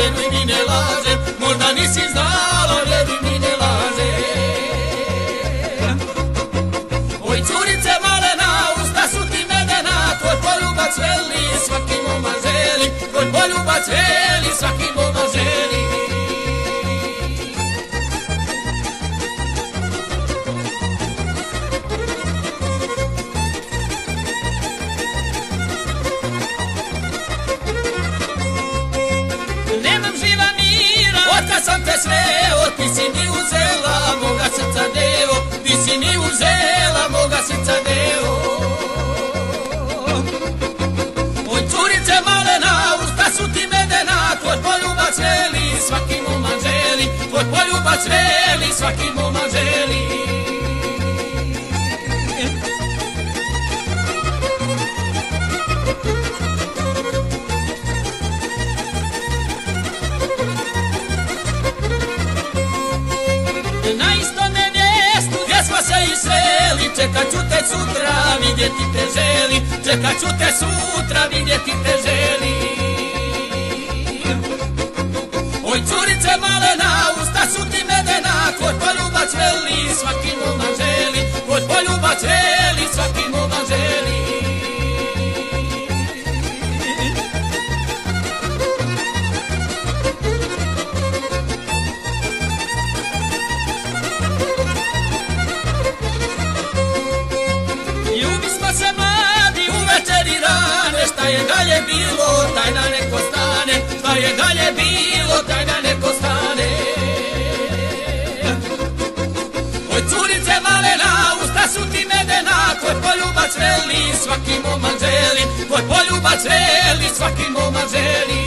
vjeruj mi ne lažem, možda nisi znala, vjeruj mi ne lažem. Oj curice malena, usta su ti medena, tvoj poljubac veli, svaki moma želi, tvoj poljubac veli, svaki moma želi. Otkad sam te sreo, ti si mi uzela moga srca deo, ti si mi uzela moga srca deo. Oj curice malena, usta su ti medena, tvoj poljubac veli, svaki moma želi, tvoj poljubac veli, svaki moma želi. Na istome mjestu gdje smo se i sreli, čekat ću te sutra, vidjeti te želi, čekat ću te sutra, vidjeti te želi. Oj curice malena, usta su ti medena, tvoj poljubac veli, svaki moma želi, tvoj poljubac veli, svaki moma želi. Šta je dalje bilo, tajna neko stane, šta je dalje bilo, tajna neko stane. Oj curice malena, usta su ti medena, tvoj poljubac veli, svaki moma želi, tvoj poljubac veli, svaki moma želi.